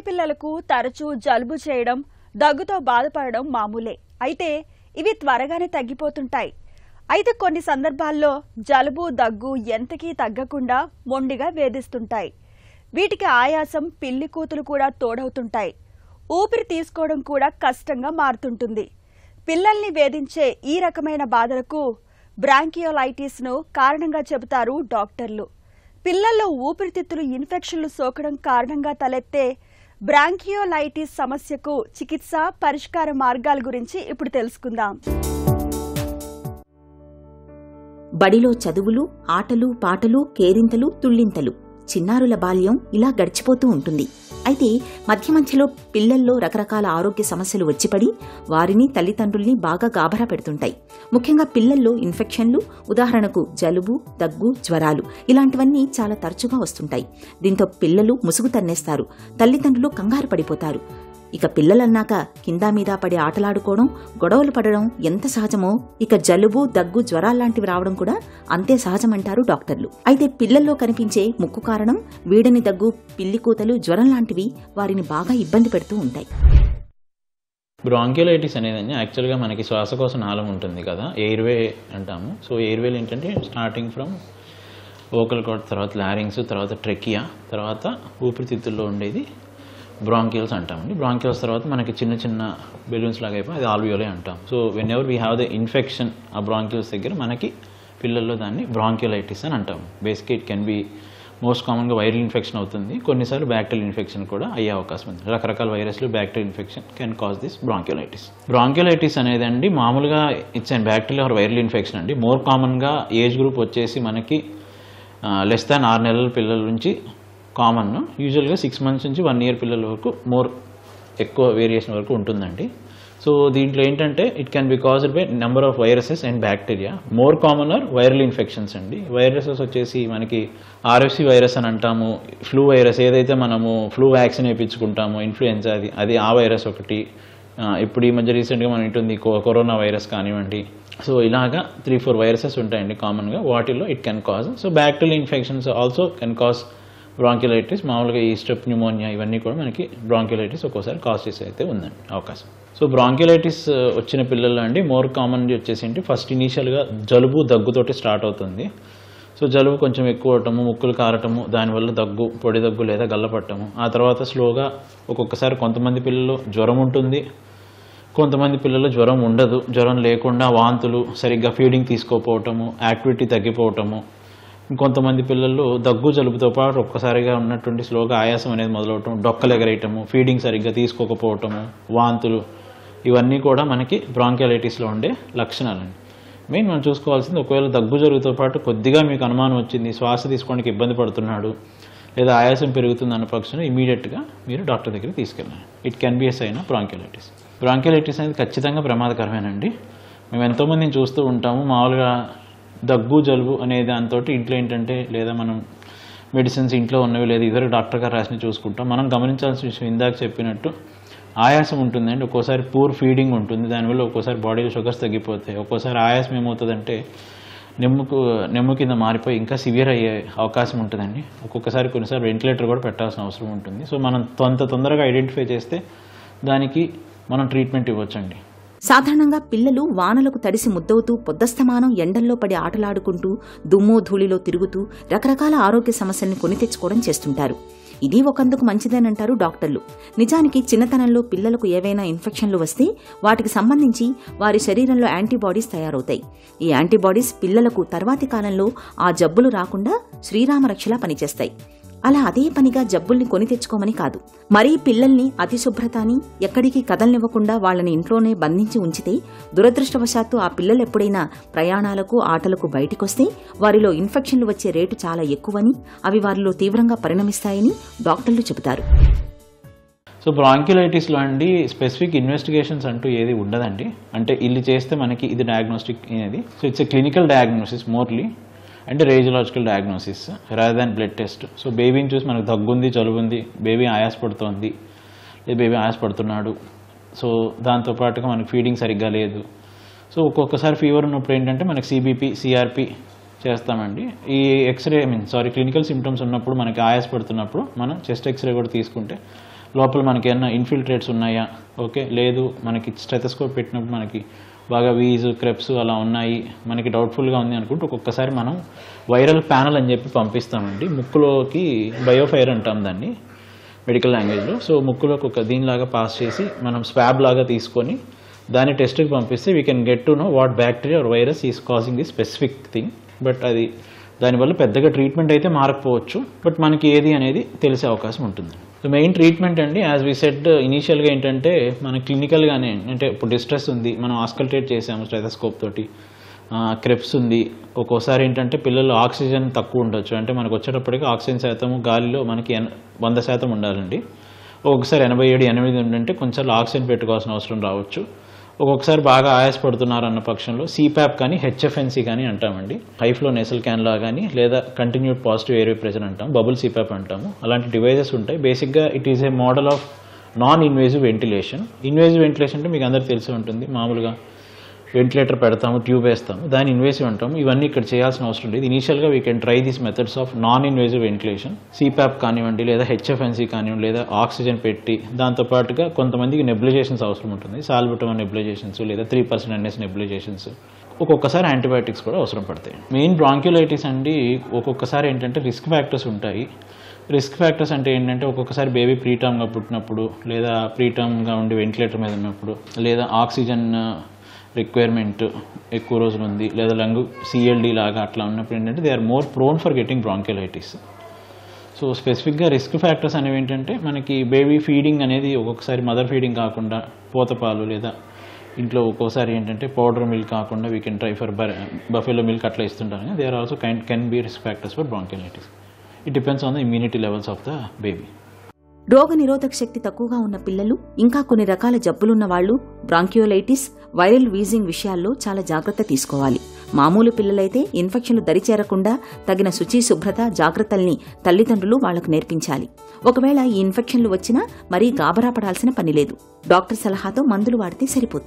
చిన్నపిల్లలకు తరచూ జలుబు చేయడం, దగ్గుతో బాధపడడం మామూలే. అయితే ఇవి త్వరగానే తగ్గిపోతుంటాయి. అయితే కొన్ని సందర్భాల్లో జలుబు, దగ్గు ఎంతకీ తగ్గకుండా మొండిగా వేధిస్తుంటాయి. వీటికి ఆయాసం, పిల్లి కూతులు కూడా తోడవుతుంటాయి. ఊపిరి తీసుకోవడం కూడా కష్టంగా మారుతుంటుంది. పిల్లల్ని వేధించే ఈ రకమైన బాధలకు బ్రాంకియోలైటిస్ను కారణంగా చెబుతారు డాక్టర్లు. పిల్లల్లో ఊపిరితిత్తులు ఇన్ఫెక్షన్లు సోకడం కారణంగా తలెత్తే బ్రాంకియోలైటిస్ సమస్యకు చికిత్స, పరిష్కార మార్గాల గురించి ఇప్పుడు తెలుసుకుందాం. బడిలో చదువులు, ఆటలు, పాటలు, కేరింతలు, తుళ్ళింతలు, చిన్నారుల బాల్యం ఇలా గడిచిపోతూ ఉంటుంది. అయితే మధ్యలో పిల్లల్లో రకరకాల ఆరోగ్య సమస్యలు వచ్చిపడి వారిని, తల్లిదండ్రుల్ని బాగా గాబరా పెడుతుంటాయి. ముఖ్యంగా పిల్లల్లో ఇన్ఫెక్షన్లు, ఉదాహరణకు జలుబు, దగ్గు, జ్వరాలు ఇలాంటివన్నీ చాలా తరచుగా వస్తుంటాయి. దీంతో పిల్లలు ముసుగు తన్నేస్తారు, తల్లిదండ్రులు కంగారు పడిపోతారు. ఇక పిల్లలన్నాక కిందా మీద పడి ఆటలాడుకోవడం, గొడవలు పడడం ఎంత సహజమో, ఇక జలుబు, దగ్గు, జ్వరాల్లాంటివి రావడం కూడా అంతే సహజమంటారు డాక్టర్లు. అయితే పిల్లల్లో కనిపించే ముక్కు కారణం, వీడని దగ్గు, పిల్లి కూతలు, జ్వరం లాంటివి వారిని బాగా ఇబ్బంది పెడుతూ ఉంటాయి. బ్రాంకియోలైటిస్ అనేది యాక్చువల్గా మనకి శ్వాసకోశ నాళం ఉంటుంది కదా, ఎయిర్వే అంటాము. సో ఎయిర్వేలు ఏంటంటే స్టార్టింగ్ ఫ్రమ్ వోకల్ కార్డ్, తర్వాత లారింగ్స్, తర్వాత ట్రెకియా, తర్వాత ఊపిరితిత్తుల్లో ఉండేది బ్రాంకియల్స్ అంటామండి. బ్రాంకియల్స్ తర్వాత మనకి చిన్న చిన్న బెలూన్స్ లాగా అయిపోయి అది ఆల్వియోలే అంటాం. So when ever we have the infection ఆ బ్రాంకియల్స్ దగ్గర మనకి పిల్లల్లో దాన్ని బ్రాంకియోలైటిస్ అని అంటాం. బేసిక్గా ఇట్ కెన్ బి మోస్ట్ కామన్గా వైరల్ ఇన్ఫెక్షన్ అవుతుంది, కొన్నిసార్లు బ్యాక్టీరియల్ ఇన్ఫెక్షన్ కూడా అయ్యే అవకాశం ఉంది. రకరకాల వైరస్లు, bacterial infection can cause this bronchiolitis. Bronchiolitis అనేది అండి మామూలుగా it's and bacterial or viral infection అండి. మోర్ కామన్గా ఏజ్ గ్రూప్ వచ్చేసి మనకి లెస్ దాన్ 6 నెలల పిల్లల నుంచి కామన్, యూజువల్గా 6 months నుంచి 1 year పిల్లల వరకు మోర్ ఎక్కువ వేరియేషన్ వరకు ఉంటుందండి. సో దీంట్లో ఏంటంటే it can be caused by number of viruses and bacteria. More common are viral infections అండి. వైరసెస్ వచ్చేసి మనకి RFC వైరస్ అని అంటాము, ఫ్లూ వైరస్ ఏదైతే మనము ఫ్లూ వ్యాక్సిన్ వేయించుకుంటాము, ఇన్ఫ్లుయెన్జా అది ఆ వైరస్ ఒకటి. ఇప్పుడు ఈ మధ్య రీసెంట్గా మనం ఉంటుంది కరోనా వైరస్ కానివ్వండి. సో ఇలాగా 3-4 వైరసెస్ ఉంటాయండి కామన్గా, వాటిల్లో it can cause. So bacterial infections also can cause bronchiolitis. మామూలుగా ఈ స్ట్రెప్ న్యూమోనియా ఇవన్నీ కూడా మనకి బ్రాంకియోలైటిస్ ఒక్కోసారి కాజ్ చేసే అయితే ఉందండి అవకాశం. సో బ్రాంకియోలైటిస్ వచ్చిన పిల్లల్లో అండి మోర్ కామన్ వచ్చేసి ఏంటి, ఫస్ట్ ఇనీషియల్గా జలుబు, దగ్గుతోటి స్టార్ట్ అవుతుంది. సో జలుబు కొంచెం ఎక్కువ అవటము, ముక్కులు కారటము, దానివల్ల దగ్గు, పొడి దగ్గు లేదా గల్లపట్టము. ఆ తర్వాత స్లోగా ఒక్కొక్కసారి కొంతమంది పిల్లలు జ్వరం ఉంటుంది, కొంతమంది పిల్లలు జ్వరం ఉండదు, జ్వరం లేకుండా వాంతులు, సరిగ్గా ఫీడింగ్ తీసుకోకపోవటము, యాక్టివిటీ తగ్గిపోవటము. ఇంకొంతమంది పిల్లలు దగ్గు, జలుబుతో పాటు ఒక్కసారిగా ఉన్నటువంటి స్లోగా ఆయాసం అనేది మొదలవటం, డొక్కలు ఎగరేయటము, ఫీడింగ్ సరిగ్గా తీసుకోకపోవటము, వాంతులు, ఇవన్నీ కూడా మనకి బ్రాంకియోలైటిస్లో ఉండే లక్షణాలండి. మెయిన్ మనం చూసుకోవాల్సింది, ఒకవేళ దగ్గు జరుగుతో పాటు కొద్దిగా మీకు అనుమానం వచ్చింది, శ్వాస తీసుకోవడానికి ఇబ్బంది పడుతున్నాడు లేదా ఆయాసం పెరుగుతుంది అన్న పక్షంలో ఇమీడియట్గా మీరు డాక్టర్ దగ్గరికి తీసుకెళ్ళాలి. It can be a sign of bronchiolitis. Bronchiolitis అనేది ఖచ్చితంగా ప్రమాదకరమేనండి. మేము ఎంతోమందిని చూస్తూ ఉంటాము. మామూలుగా దగ్గు, జలుబు అనే దాంతో ఇంట్లో ఏంటంటే, లేదా మనం మెడిసిన్స్ ఇంట్లో ఉన్నవి లేదా ఇద్దరు డాక్టర్ గారు రాసినవి చూసుకుంటాం. మనం గమనించాల్సిన విషయం ఇందాక చెప్పినట్టు ఆయాసం ఉంటుందండి. ఒక్కోసారి పూర్ ఫీడింగ్ ఉంటుంది, దానివల్ల ఒక్కోసారి బాడీలో షుగర్స్ తగ్గిపోతాయి. ఒక్కోసారి ఆయాసం ఏమవుతుందంటే నెమ్ము కింద మారిపోయి ఇంకా సివియర్ అయ్యే అవకాశం ఉంటుందండి. ఒక్కొక్కసారి కొన్నిసార్లు వెంటిలేటర్ కూడా పెట్టాల్సిన అవసరం ఉంటుంది. సో మనం తొందరగా ఐడెంటిఫై చేస్తే దానికి మనం ట్రీట్మెంట్ ఇవ్వచ్చండి. సాధారణంగా పిల్లలు వానలకు తడిసి ముద్దవుతూ, పొద్దస్తమానం ఎండల్లో పడి ఆటలాడుకుంటూ, దుమ్ము ధూళిలో తిరుగుతూ రకరకాల ఆరోగ్య సమస్యల్ని కొని తెచ్చుకోవడం చేస్తుంటారు. ఇది ఒకందుకు మంచిదేనంటారు డాక్టర్లు. నిజానికి చిన్నతనంలో పిల్లలకు ఏవైనా ఇన్ఫెక్షన్లు వస్తే వాటికి సంబంధించి వారి శరీరంలో యాంటీబాడీస్ తయారవుతాయి. ఈ యాంటీబాడీస్ పిల్లలకు తర్వాతి కాలంలో ఆ జబ్బులు రాకుండా శ్రీరామరక్షలా పనిచేస్తాయి. అలా అదే పనిగా జబ్బుల్ని కొని తెచ్చుకోమని కాదు, మరీ పిల్లల్ని అతి శుభ్రతని, ఎక్కడికి కదలనివ్వకుండా వాళ్ళని ఇంట్లోనే బంధించి ఉంచితే దురదృష్టవశాత్తు ఆ పిల్లలు ఎప్పుడైనా ప్రయాణాలకు, ఆటలకు బయటికొస్తే వారిలో ఇన్ఫెక్షన్లు వచ్చే రేటు చాలా ఎక్కువని, అవి వారిలో తీవ్రంగా పరిణమిస్తాయని డాక్టర్లు చెబుతారు. సో బ్రాంకియోలైటిస్లో అండి స్పెసిఫిక్ ఇన్వెస్టిగేషన్స్ అంటూ ఏది ఉండదండి. అంటే ఇల్లు చేస్తే మనకి ఇది డయాగ్నోస్టిక్ అనేది. So it's a clinical diagnosis mostly, అంటే radiological diagnosis rather than blood test. So బేబీని చూసి మనకు దగ్గుంది, జలుబుంది, బేబీ ఆయాసపడుతోంది లేదా బేబీ ఆయాసపడుతున్నాడు, సో దాంతోపాటుగా మనకి ఫీడింగ్ సరిగ్గా లేదు. సో ఒక్కొక్కసారి ఫీవర్ ఉన్నప్పుడు ఏంటంటే మనకి CBP, CRP చేస్తామండి. ఈ క్లినికల్ సిమ్టమ్స్ ఉన్నప్పుడు మనకి ఆయాసపడుతున్నప్పుడు మనం చెస్ట్ ఎక్స్రే కూడా తీసుకుంటే లోపల మనకి ఏమన్నా ఇన్ఫిల్ట్రేట్స్ ఉన్నాయా, ఓకే, లేదు మనకి స్టెథోస్కోప్ పెట్టినప్పుడు మనకి బాగా వీజు క్రెప్స్ అలా ఉన్నాయి, మనకి డౌట్ఫుల్గా ఉంది అనుకుంటే ఒక్కొక్కసారి మనం వైరల్ ప్యానల్ అని చెప్పి పంపిస్తామండి. ముక్కులోకి బయోఫైర్ అంటాం దాన్ని మెడికల్ లాంగ్వేజ్లో. సో ముక్కులోకి ఒక దీనిలాగా పాస్ చేసి మనం స్వాబ్ లాగా తీసుకొని దాన్ని టెస్ట్కి పంపిస్తే we can get to know what bacteria are virus is causing the specific thing. But అది దానివల్ల పెద్దగా ట్రీట్మెంట్ అయితే మారకపోవచ్చు, బట్ మనకి ఏది అనేది తెలిసే అవకాశం ఉంటుంది. సో మెయిన్ ట్రీట్మెంట్ అండి, యాజ్ వి సెడ్ ఇనీషియల్గా ఏంటంటే మన క్లినికల్గానే అంటే ఇప్పుడు డిస్ట్రెస్ ఉంది, మనం ఆస్కల్టేట్ చేసాము స్టెథోస్కోప్ తోటి, క్రెప్స్ ఉంది, ఒక్కోసారి ఏంటంటే పిల్లలు ఆక్సిజన్ తక్కువ ఉండొచ్చు, అంటే మనకు వచ్చేటప్పటికి ఆక్సిజన్ శాతము గాలిలో మనకి 100% ఉండాలండి. ఒక్కొక్కసారి 87-8 ఉండంటే కొంచెం ఆక్సిజన్ పెట్టుకోవాల్సిన అవసరం రావచ్చు. ఒక్కొక్కసారి బాగా ఆయాసపడుతున్నారు అన్న పక్షంలో CPAP కానీ HFNC కానీ అంటామండి, హై ఫ్లో నేసల్ క్యాన్లా కానీ, లేదా కంటిన్యూడ్ పాజిటివ్ ఎయిర్వే ప్రెషర్ అంటాం, బబుల్ CPAP అంటాము. అలాంటి డివైజెస్ ఉంటాయి. బేసిక్గా it is a model of non invasive ventilation. Invasive ventilation అంటే మీకు అందరికీ తెలిసి ఉంటుంది, మామూలుగా వెంటిలేటర్ పెడతాము, ట్యూబ్ వేస్తాము, దాన్ని ఇన్వేసివ్ అంటాము. ఇవన్నీ ఇక్కడ చేయాల్సిన అవసరం లేదు. ఇనీషియల్గా we can try these methods of non invasive ventilation, CPAP కానివ్వండి, లేదా HFNC కానివ్వండి, లేదా ఆక్సిజన్ పెట్టి, దాంతోపాటుగా కొంతమందికి నెబులైజేషన్స్ అవసరం ఉంటుంది, సాల్బుటమాల్ నెబులైజేషన్స్ లేదా 3% NS నెబులైజేషన్స్, ఒక్కొక్కసారి యాంటీబయాటిక్స్ కూడా అవసరం పడతాయి. మెయిన్ బ్రాంక్యులైటిస్ అండి, ఒక్కొక్కసారి ఏంటంటే రిస్క్ ఫ్యాక్టర్స్ ఉంటాయి. రిస్క్ ఫ్యాక్టర్స్ అంటే ఏంటంటే ఒక్కొక్కసారి బేబీ ప్రీటర్మ్గా పుట్టినప్పుడు, లేదా ప్రీటర్మ్గా ఉండి వెంటిలేటర్ మీద ఉన్నప్పుడు, లేదా ఆక్సిజన్ రిక్వైర్మెంట్ ఎక్కువ రోజులు ఉంది, లేదా లంగ్ CLD లాగా అట్లా ఉన్నప్పుడు ఏంటంటే they are more prone for getting bronchiolitis. So స్పెసిఫిక్గా రిస్క్ ఫ్యాక్టర్స్ అనేవి ఏంటంటే మనకి బేబీ ఫీడింగ్ అనేది ఒక్కొక్కసారి మదర్ ఫీడింగ్ కాకుండా పోతపాలు, లేదా ఇంట్లో ఒక్కోసారి ఏంటంటే పౌడర్ మిల్క్ కాకుండా we can try for buffalo milk అట్లా ఇస్తుంటారు. They are also can be risk factors for bronchiolitis. It depends on the immunity levels of the baby. రోగ నిరోధక శక్తి తక్కువగా ఉన్న పిల్లలు, ఇంకా కొన్ని రకాల జబ్బులున్న వాళ్లు బ్రాంకియోలైటిస్, వైరల్ వీజింగ్ విషయాల్లో చాలా జాగ్రత్త తీసుకోవాలి. మామూలు పిల్లలైతే ఇన్ఫెక్షన్లు దరిచేరకుండా తగిన శుచి, శుభ్రత, జాగ్రత్తల్ని తల్లిదండ్రులు వాళ్లకు నేర్పించాలి. ఒకవేళ ఈ ఇన్ఫెక్షన్లు వచ్చినా మరీ గాబరా పడాల్సిన పని లేదు. డాక్టర్ సలహాతో మందులు వాడితే సరిపోతుంది.